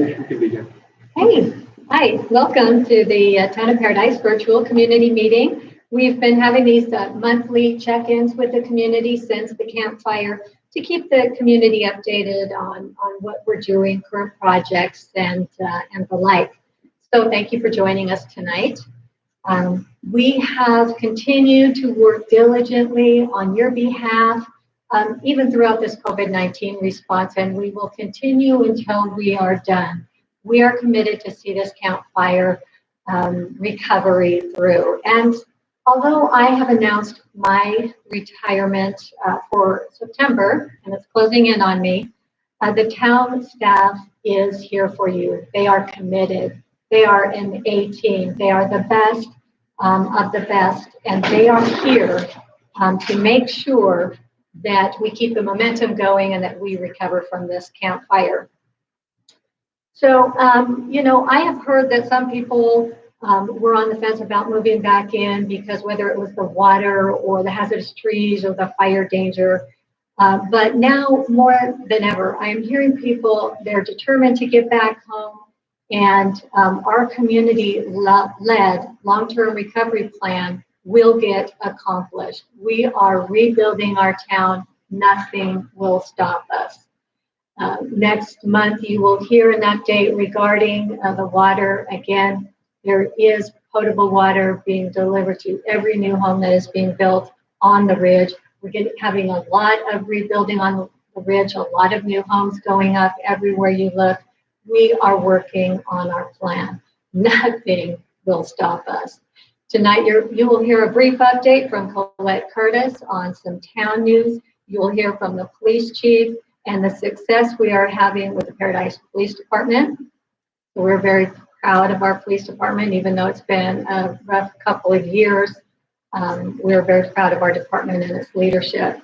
Yes, we can begin. Hey, hi, welcome to the Town of Paradise virtual community meeting. We've been having these monthly check-ins with the community since the campfire to keep the community updated on what we're doing, current projects, and the like. So thank you for joining us tonight. We have continued to work diligently on your behalf, even throughout this COVID-19 response, and we will continue until we are done. We are committed to see this campfire recovery through. And although I have announced my retirement for September, and it's closing in on me, the town staff is here for you. They are committed. They are an A-team. They are the best of the best, and they are here to make sure that we keep the momentum going and that we recover from this campfire. So, I have heard that some people were on the fence about moving back in because whether it was the water or the hazardous trees or the fire danger. But now more than ever, I am hearing people, they're determined to get back home, and our community-led long-term recovery plan will get accomplished. We are rebuilding our town. Nothing will stop us. Next month, you will hear an update regarding the water. Again, there is potable water being delivered to every new home that is being built on the ridge. We're having a lot of rebuilding on the ridge, a lot of new homes going up everywhere you look. We are working on our plan. Nothing will stop us. Tonight, you will hear a brief update from Colette Curtis on some town news. You will hear from the police chief and the success we are having with the Paradise Police Department. So we're very proud of our police department, even though it's been a rough couple of years. We're very proud of our department and its leadership.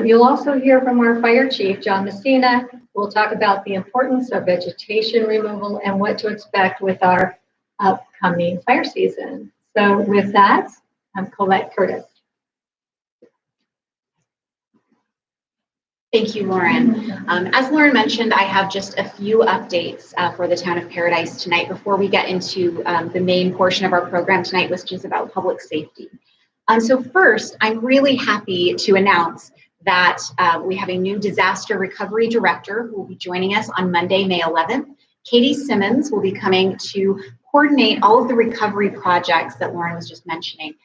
You'll also hear from our fire chief, John Messina. We'll talk about the importance of vegetation removal and what to expect with our upcoming fire season. So with that, I'm Colette Curtis. Thank you, Lauren. As Lauren mentioned, I have just a few updates for the Town of Paradise tonight before we get into the main portion of our program tonight, which is about public safety. So first, I'm really happy to announce that we have a new disaster recovery director who will be joining us on Monday, May 11th. Katie Simmons will be coming to coordinate all of the recovery projects that Lauren was just mentioning.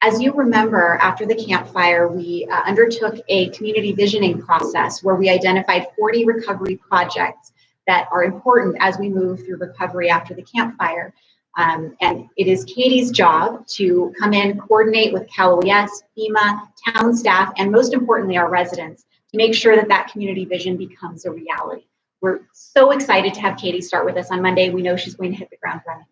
As you remember, after the campfire, we undertook a community visioning process where we identified 40 recovery projects that are important as we move through recovery after the campfire. And it is Katie's job to come in, coordinate with Cal OES, FEMA, town staff, and most importantly, our residents, to make sure that that community vision becomes a reality. We're so excited to have Katie start with us on Monday. We know she's going to hit the ground running.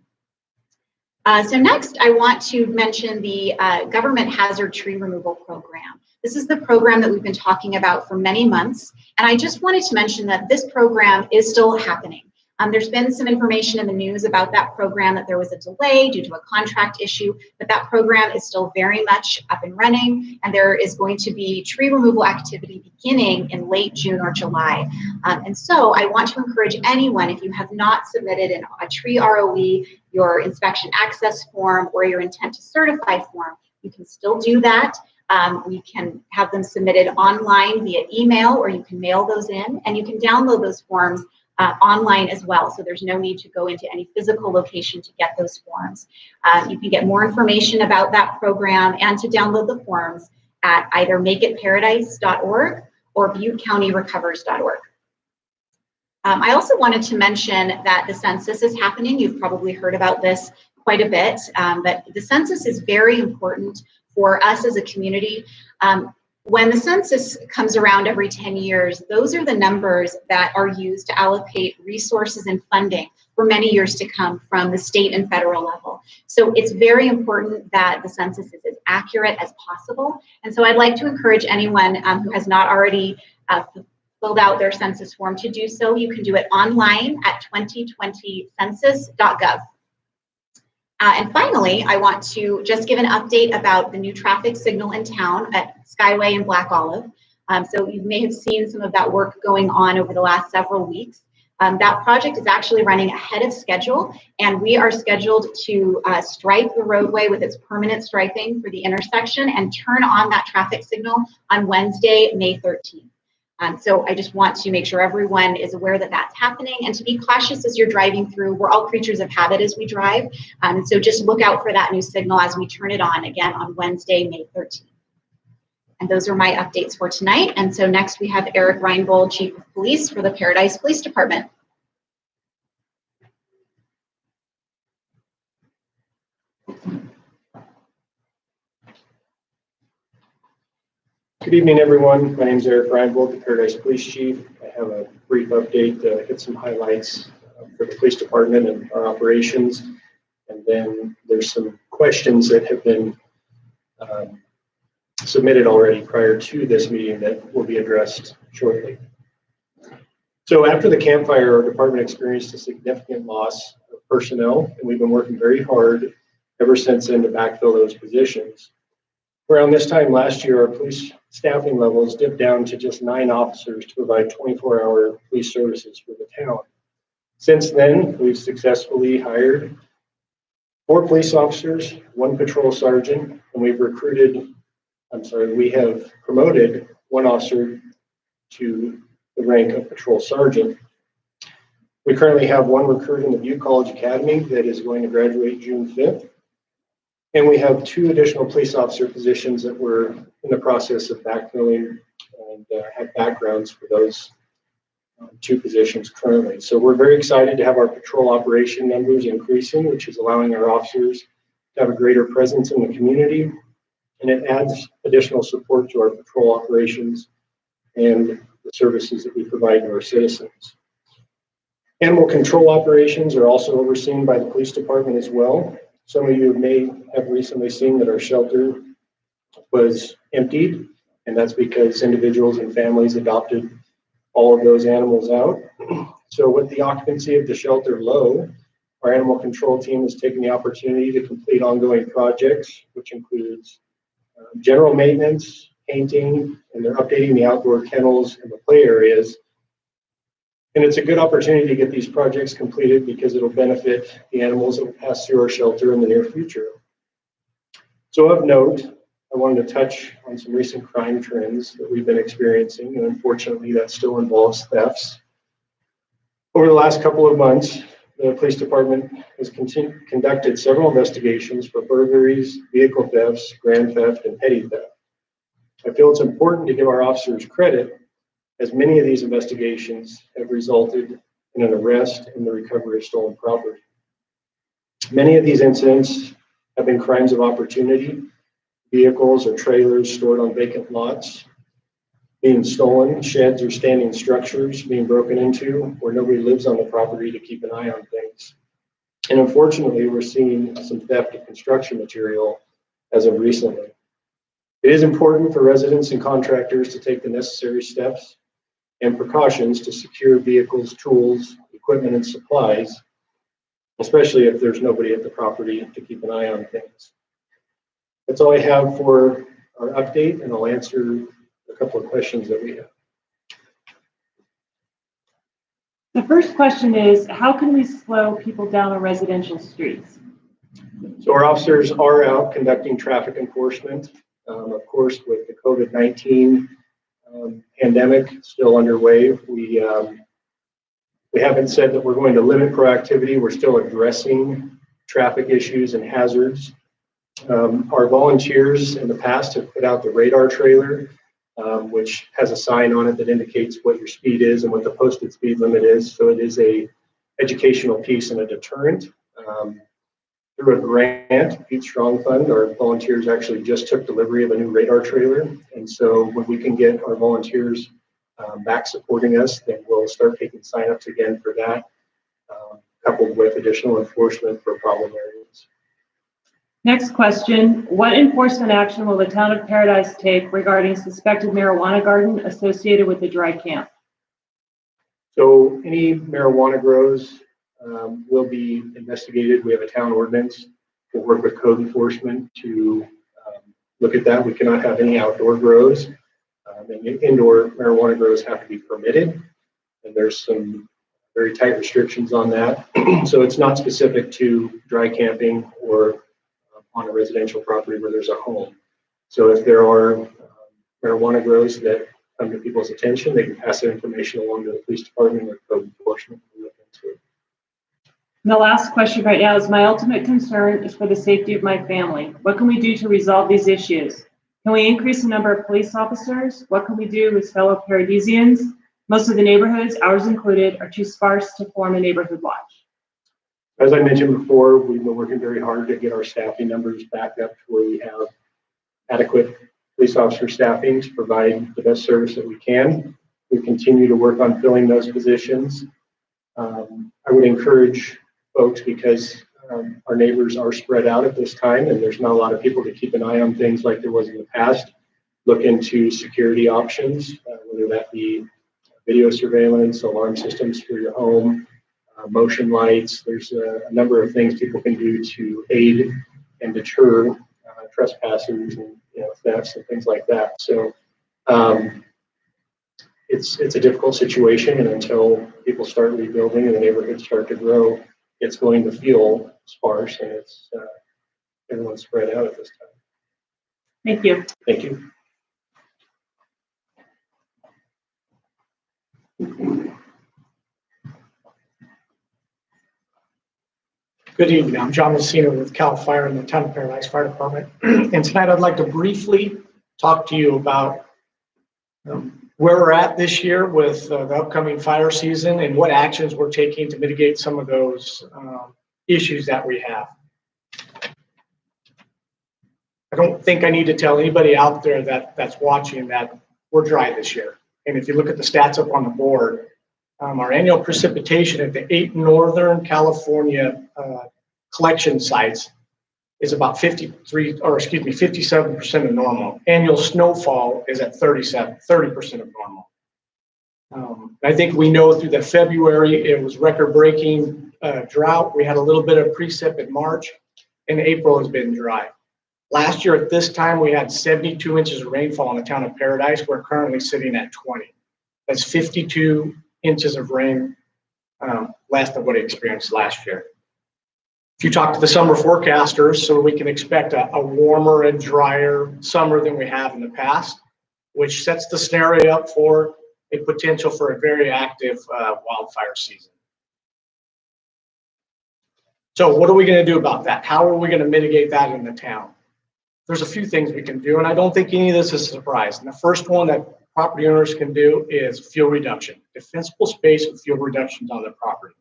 So next, I want to mention the Government Hazard Tree Removal Program. This is the program that we've been talking about for many months, and I just wanted to mention that this program is still happening. There's been some information in the news about that program, that there was a delay due to a contract issue, but that program is still very much up and running, and there is going to be tree removal activity beginning in late June or July. And so I want to encourage anyone, if you have not submitted a tree ROE, your inspection access form, or your intent to certify form, you can still do that. We can have them submitted online via email, or you can mail those in, and you can download those forms online as well. So there's no need to go into any physical location to get those forms. You can get more information about that program and to download the forms at either makeitparadise.org or buttecountyrecovers.org. I also wanted to mention that the census is happening. You've probably heard about this quite a bit, but the census is very important for us as a community. When the census comes around every 10 years, those are the numbers that are used to allocate resources and funding for many years to come from the state and federal level. So it's very important that the census is as accurate as possible. And so I'd like to encourage anyone who has not already filled out their census form to do so. You can do it online at 2020census.gov. And finally, I want to just give an update about the new traffic signal in town at Skyway and Black Olive. So you may have seen some of that work going on over the last several weeks. That project is actually running ahead of schedule, and we are scheduled to stripe the roadway with its permanent striping for the intersection and turn on that traffic signal on Wednesday, May 13th. So I just want to make sure everyone is aware that that's happening, and to be cautious as you're driving through. We're all creatures of habit as we drive. So just look out for that new signal as we turn it on again on Wednesday, May 13th. And those are my updates for tonight. And so next we have Eric Reinbold, Chief of Police for the Paradise Police Department. Good evening, everyone. My name is Eric Reinbold, the Paradise Police Chief. I have a brief update, hit some highlights for the police department and our operations. And then there's some questions that have been submitted already prior to this meeting that will be addressed shortly. So after the campfire, our department experienced a significant loss of personnel, and we've been working very hard ever since then to backfill those positions. Around this time last year, our police staffing levels dipped down to just 9 officers to provide 24-hour police services for the town. Since then, we've successfully hired 4 police officers, 1 patrol sergeant, and we have promoted 1 officer to the rank of patrol sergeant. We currently have 1 recruit in the Butte College Academy that is going to graduate June 5th. And we have 2 additional police officer positions that we're in the process of backfilling and have backgrounds for those 2 positions currently. So we're very excited to have our patrol operation numbers increasing, which is allowing our officers to have a greater presence in the community. And it adds additional support to our patrol operations and the services that we provide to our citizens. Animal control operations are also overseen by the police department as well. Some of you may have recently seen that our shelter was emptied, and that's because individuals and families adopted all of those animals out. So with the occupancy of the shelter low, our animal control team has taken the opportunity to complete ongoing projects, which includes general maintenance, painting, and they're updating the outdoor kennels and the play areas. And it's a good opportunity to get these projects completed because it'll benefit the animals that will pass through our shelter in the near future. So of note, I wanted to touch on some recent crime trends that we've been experiencing, and unfortunately that still involves thefts. Over the last couple of months, the police department has conducted several investigations for burglaries, vehicle thefts, grand theft, and petty theft. I feel it's important to give our officers credit, as many of these investigations have resulted in an arrest and the recovery of stolen property. Many of these incidents have been crimes of opportunity, vehicles or trailers stored on vacant lots being stolen, sheds or standing structures being broken into where nobody lives on the property to keep an eye on things. And unfortunately, we're seeing some theft of construction material as of recently. It is important for residents and contractors to take the necessary steps and precautions to secure vehicles, tools, equipment, and supplies, especially if there's nobody at the property to keep an eye on things. That's all I have for our update, and I'll answer a couple of questions that we have. The first question is, how can we slow people down on residential streets? So our officers are out conducting traffic enforcement. Of course, with the COVID-19 pandemic still underway, we haven't said that we're going to limit proactivity. We're still addressing traffic issues and hazards. Our volunteers in the past have put out the radar trailer, which has a sign on it that indicates what your speed is and what the posted speed limit is. So it is a educational piece and a deterrent. Through a grant, Pete Strong Fund, our volunteers actually just took delivery of a new radar trailer. And so when we can get our volunteers back supporting us, then we'll start taking signups again for that, coupled with additional enforcement for problem areas. Next question, what enforcement action will the town of Paradise take regarding suspected marijuana garden associated with the dry camp? So any marijuana grows will be investigated. We have a town ordinance. We'll work with code enforcement to look at that. We cannot have any outdoor grows. And indoor marijuana grows have to be permitted. And there's some very tight restrictions on that. So it's not specific to dry camping or on a residential property where there's a home. So if there are marijuana grows that come to people's attention, they can pass that information along to the police department or code enforcement to look into it. And the last question right now is, my ultimate concern is for the safety of my family. What can we do to resolve these issues? Can we increase the number of police officers? What can we do as fellow Paradisians? Most of the neighborhoods, ours included, are too sparse to form a neighborhood watch. As I mentioned before, we've been working very hard to get our staffing numbers back up to where we have adequate police officer staffing to provide the best service that we can. We continue to work on filling those positions. I would encourage folks, because our neighbors are spread out at this time and there's not a lot of people to keep an eye on things like there was in the past, look into security options, whether that be video surveillance, alarm systems for your home, motion lights. There's a number of things people can do to aid and deter trespassers and thefts and things like that. So it's a difficult situation, and until people start rebuilding and the neighborhoods start to grow, it's going to feel sparse, and it's everyone's spread out at this time. Thank you. Thank you. Good evening. I'm John Messina with CAL FIRE in the Town of Paradise Fire Department. And tonight I'd like to briefly talk to you about where we're at this year with the upcoming fire season and what actions we're taking to mitigate some of those issues that we have. I don't think I need to tell anybody out there that's watching that we're dry this year. And if you look at the stats up on the board, our annual precipitation at the 8 Northern California collection sites is about 57% of normal. Annual snowfall is at 30% of normal. I think we know through the February, it was record-breaking drought. We had a little bit of precip in March, and April has been dry. Last year at this time, we had 72 inches of rainfall in the town of Paradise. We're currently sitting at 20. That's 52 inches of rain less than what we experienced last year. If you talk to the summer forecasters, so we can expect a warmer and drier summer than we have in the past, which sets the scenario up for a potential for a very active wildfire season. So what are we going to do about that? How are we going to mitigate that in the town? There's a few things we can do, and I don't think any of this is a surprise. And the first one that property owners can do is fuel reduction, defensible space and fuel reductions on their property.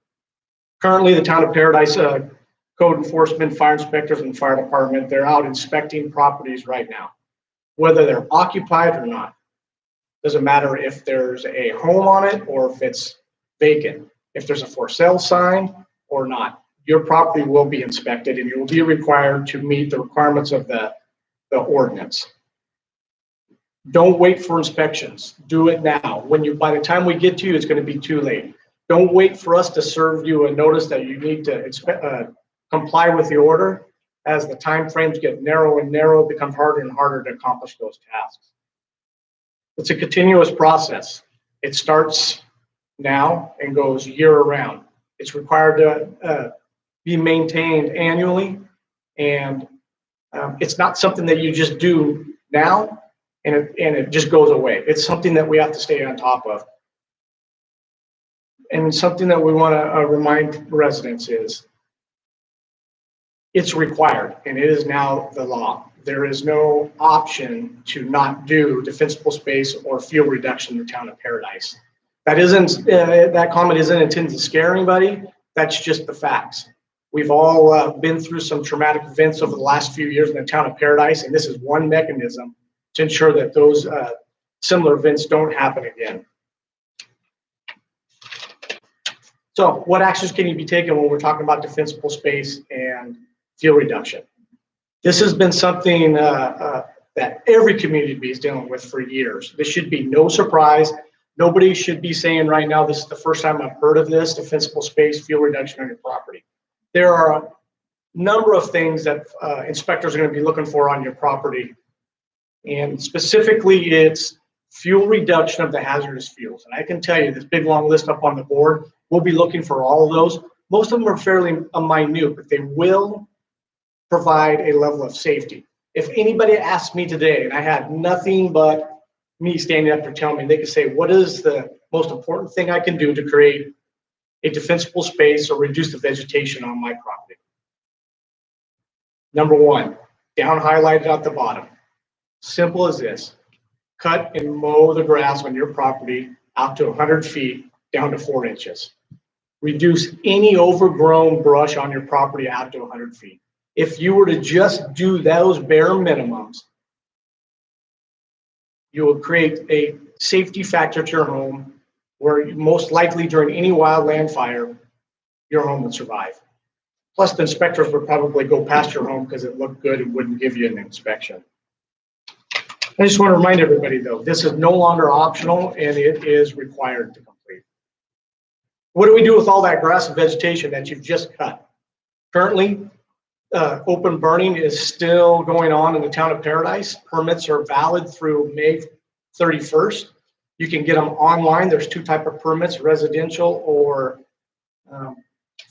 Currently, the town of Paradise code enforcement, fire inspectors, and fire department, they're out inspecting properties right now, whether they're occupied or not. Doesn't matter if there's a home on it or if it's vacant, if there's a for sale sign or not. Your property will be inspected, and you will be required to meet the requirements of the ordinance. Don't wait for inspections. Do it now. By the time we get to you, it's going to be too late. Don't wait for us to serve you a notice that you need to comply with the order. As the time frames get narrow and narrow, it becomes harder and harder to accomplish those tasks. It's a continuous process. It starts now and goes year round. It's required to be maintained annually, and it's not something that you just do now and it just goes away. It's something that we have to stay on top of. And something that we want to remind residents is it's required, and it is now the law. There is no option to not do defensible space or fuel reduction in the town of Paradise. That comment isn't intended to scare anybody. That's just the facts. We've all been through some traumatic events over the last few years in the town of Paradise, and this is one mechanism to ensure that those similar events don't happen again. So what actions can you be taken when we're talking about defensible space and fuel reduction? This has been something that every community is dealing with for years. This should be no surprise. Nobody should be saying right now, this is the first time I've heard of this, defensible space, fuel reduction on your property. There are a number of things that inspectors are going to be looking for on your property. And specifically, it's fuel reduction of the hazardous fuels. And I can tell you this big long list up on the board We'll be looking for all of those. Most of them are fairly minute, but they will provide a level of safety. If anybody asked me today, and I had nothing but me standing up there telling me, they could say, what is the most important thing I can do to create a defensible space or reduce the vegetation on my property? Number one, down highlighted at the bottom. Simple as this. Cut and mow the grass on your property out to 100 feet down to 4 inches. Reduce any overgrown brush on your property out to 100 feet. If you were to just do those bare minimums, you will create a safety factor to your home where most likely during any wildland fire, your home would survive. Plus, the inspectors would probably go past your home because it looked good and wouldn't give you an inspection. I just want to remind everybody, though, this is no longer optional and it is required to complete. What do we do with all that grass and vegetation that you've just cut? Currently, open burning is still going on in the town of Paradise. Permits are valid through May 31st. You can get them online. There's 2 types of permits, residential or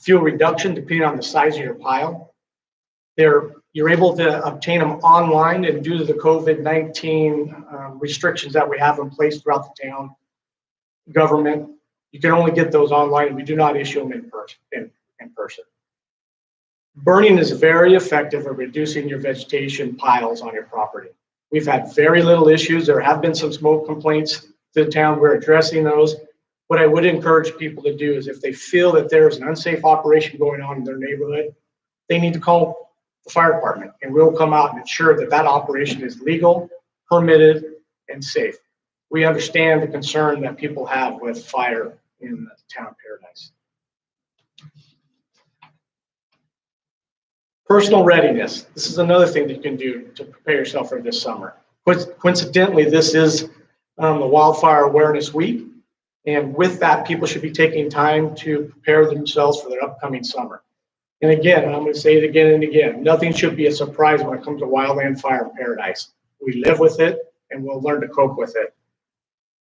fuel reduction, depending on the size of your pile. You're able to obtain them online, and due to the COVID-19 restrictions that we have in place throughout the town government, you can only get those online, and we do not issue them in person. Burning is very effective at reducing your vegetation piles on your property. We've had very little issues. There have been some smoke complaints to the town. We're addressing those. What I would encourage people to do is if they feel that there's an unsafe operation going on in their neighborhood, they need to call the fire department, and we'll come out and ensure that that operation is legal, permitted, and safe. We understand the concern that people have with fire in the town of Paradise. Personal readiness. This is another thing that you can do to prepare yourself for this summer. Coincidentally, this is the Wildfire Awareness Week. And with that, people should be taking time to prepare themselves for their upcoming summer. And again, I'm going to say it again and again, nothing should be a surprise when it comes to wildland fire in Paradise. We live with it and we'll learn to cope with it.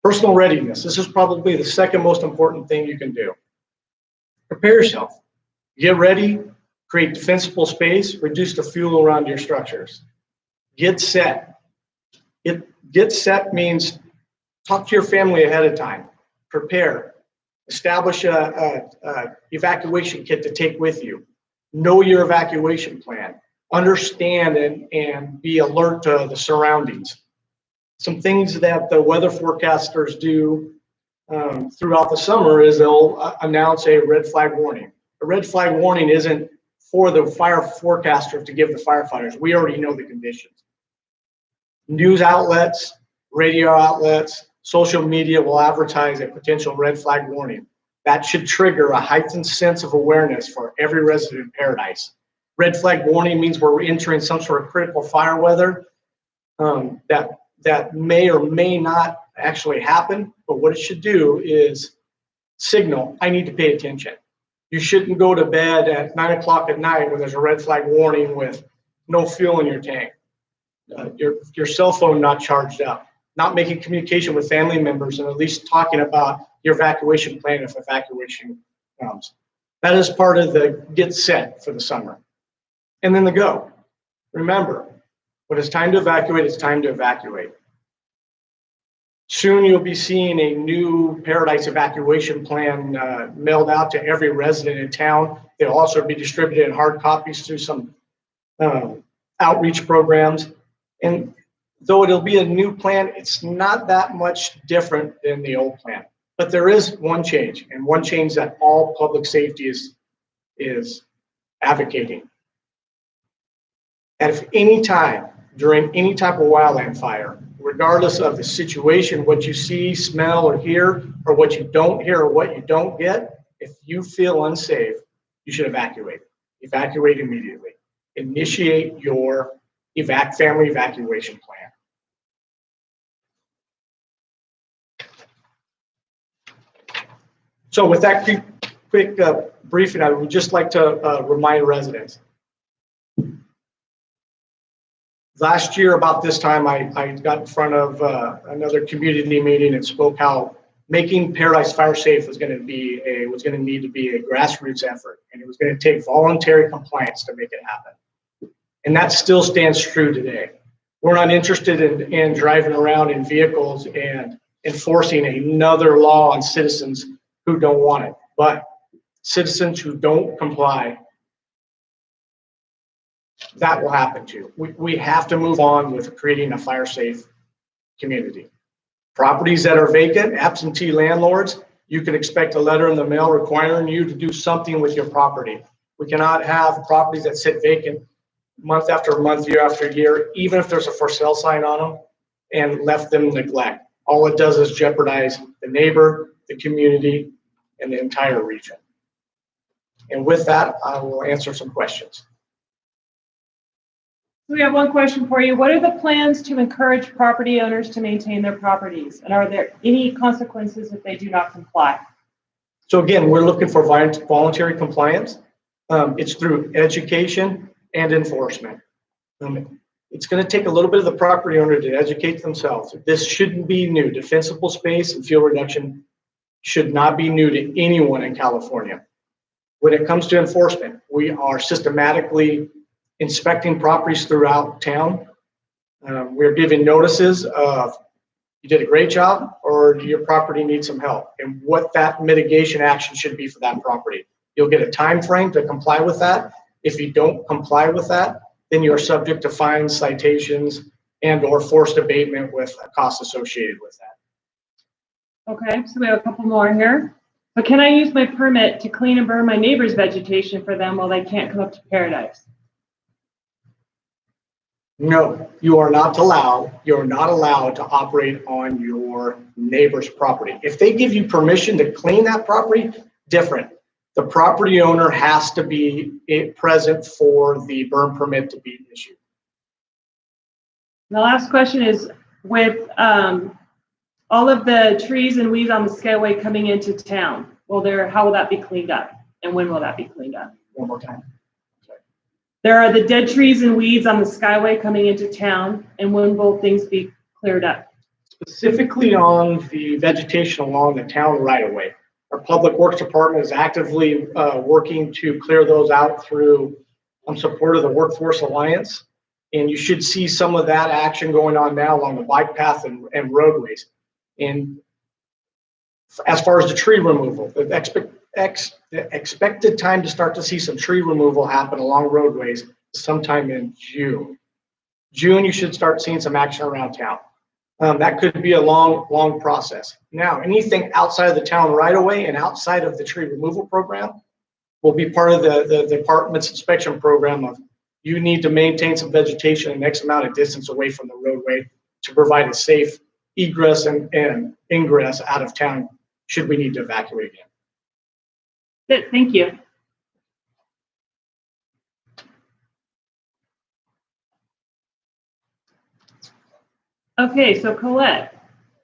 Personal readiness. This is probably the second most important thing you can do. Prepare yourself. Get ready. Create defensible space, reduce the fuel around your structures. Get set. Get set means talk to your family ahead of time. Prepare. Establish a evacuation kit to take with you. Know your evacuation plan. Understand and be alert to the surroundings. Some things that the weather forecasters do throughout the summer is they'll announce a red flag warning. A red flag warning isn't for the fire forecaster to give the firefighters. We already know the conditions. News outlets, radio outlets, social media will advertise a potential red flag warning. That should trigger a heightened sense of awareness for every resident in Paradise. Red flag warning means we're entering some sort of critical fire weather that may or may not actually happen, but what it should do is signal, I need to pay attention. You shouldn't go to bed at 9 o'clock at night when there's a red flag warning with no fuel in your tank, your cell phone not charged up, not making communication with family members, and at least talking about your evacuation plan if evacuation comes. That is part of the get set for the summer. And then the go. Remember, when it's time to evacuate, it's time to evacuate. Soon you'll be seeing a new Paradise evacuation plan mailed out to every resident in town. They'll also be distributed in hard copies through some outreach programs. And though it'll be a new plan, it's not that much different than the old plan. But there is one change, and one change that all public safety is advocating. And if any time during any type of wildland fire, regardless of the situation, what you see, smell, or hear, or what you don't hear, or what you don't get, if you feel unsafe, you should evacuate. Evacuate immediately. Initiate your family evacuation plan. So with that quick briefing, I would just like to remind residents. Last year, about this time, I got in front of another community meeting and spoke how making Paradise fire safe was going to need to be a grassroots effort, and it was going to take voluntary compliance to make it happen. And that still stands true today. We're not interested in driving around in vehicles and enforcing another law on citizens who don't want it. But citizens who don't comply, that will happen too. We have to move on with creating a fire safe community. Properties that are vacant, absentee landlords, you can expect a letter in the mail requiring you to do something with your property. We cannot have properties that sit vacant month after month, year after year, even if there's a for sale sign on them, and left them neglect. All it does is jeopardize the neighbor, the community, and the entire region. And with that, I will answer some questions. We have one question for you. What are the plans to encourage property owners to maintain their properties? And are there any consequences if they do not comply? So again, we're looking for voluntary compliance. It's through education and enforcement. It's going to take a little bit of the property owner to educate themselves. This shouldn't be new. Defensible space and fuel reduction should not be new to anyone in California. When it comes to enforcement, we are systematically inspecting properties throughout town. We're giving notices of you did a great job or your property needs some help, and what that mitigation action should be for that property. You'll get a time frame to comply with that. If you don't comply with that, then you're subject to fines, citations, and or forced abatement with costs associated with that. Okay, so we have a couple more here. But can I use my permit to clean and burn my neighbor's vegetation for them while they can't come up to Paradise? No, you are not allowed. You're not allowed to operate on your neighbor's property. If they give you permission to clean that property, different. The property owner has to be present for the burn permit to be issued. The last question is, with all of the trees and weeds on the Skyway coming into town, how will that be cleaned up? And when will that be cleaned up? One more time. There are the dead trees and weeds on the Skyway coming into town, and when will things be cleared up? Specifically on the vegetation along the town right of way. Our Public Works Department is actively working to clear those out through support of the Workforce Alliance. And you should see some of that action going on now along the bike path and roadways. And as far as the tree removal, the expected time to start to see some tree removal happen along roadways sometime in June. June, you should start seeing some action around town. That could be a long process. Now, anything outside of the town right away and outside of the tree removal program will be part of the department's inspection program of you need to maintain some vegetation an X amount of distance away from the roadway to provide a safe egress and ingress out of town should we need to evacuate again. Good, thank you. Okay, so Colette,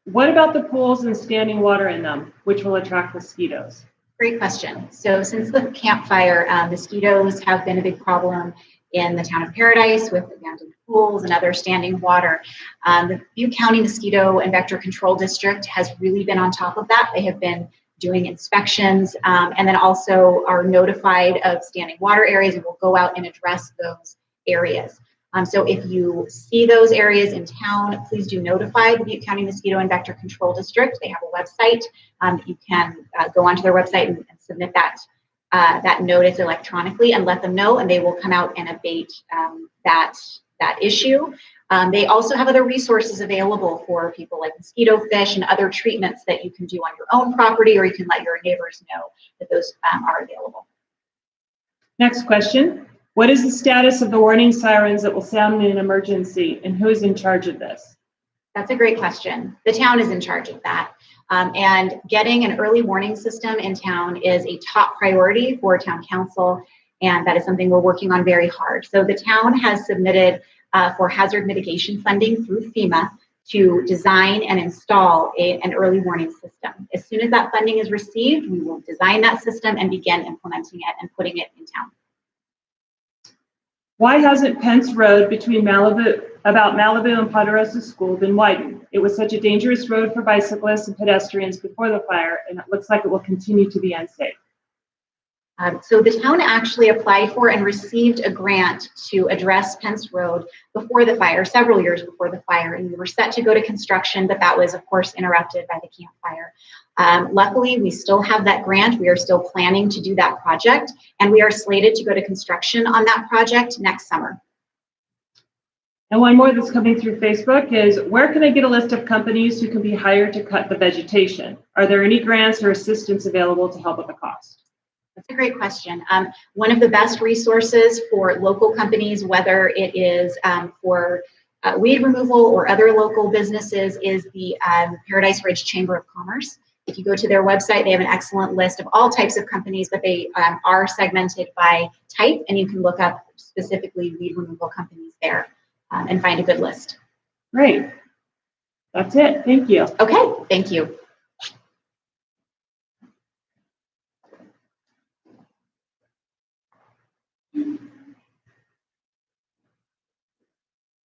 what about the pools and standing water in them, which will attract mosquitoes? Great question. So since the campfire, mosquitoes have been a big problem in the town of Paradise with abandoned pools and other standing water. The Butte County Mosquito and Vector Control District has really been on top of that. They have been doing inspections and then also are notified of standing water areas and will go out and address those areas. So if you see those areas in town, please do notify the Butte County Mosquito and Vector Control District. They have a website. You can go onto their website and submit that notice electronically and let them know, and they will come out and abate that issue. They also have other resources available for people like mosquito fish and other treatments that you can do on your own property, or you can let your neighbors know that those are available. Next question. What is the status of the warning sirens that will sound in an emergency, and who is in charge of this? That's a great question. The town is in charge of that. And getting an early warning system in town is a top priority for town council, and that is something we're working on very hard. So the town has submitted for hazard mitigation funding through FEMA to design and install an early warning system. As soon as that funding is received, we will design that system and begin implementing it and putting it in town. Why hasn't Pence Road between Malibu and Ponderosa School been widened? It was such a dangerous road for bicyclists and pedestrians before the fire, and it looks like it will continue to be unsafe. So the town actually applied for and received a grant to address Pence Road before the fire, several years before the fire, and we were set to go to construction, but that was, of course, interrupted by the Camp Fire. Luckily, we still have that grant. We are still planning to do that project, and we are slated to go to construction on that project next summer. And one more that's coming through Facebook is, where can I get a list of companies who can be hired to cut the vegetation? Are there any grants or assistance available to help with the cost? That's a great question. One of the best resources for local companies, whether it is for weed removal or other local businesses, is the Paradise Ridge Chamber of Commerce. If you go to their website, they have an excellent list of all types of companies, but they are segmented by type, and you can look up specifically weed removal companies there and find a good list. Great. That's it. Thank you. Okay, thank you.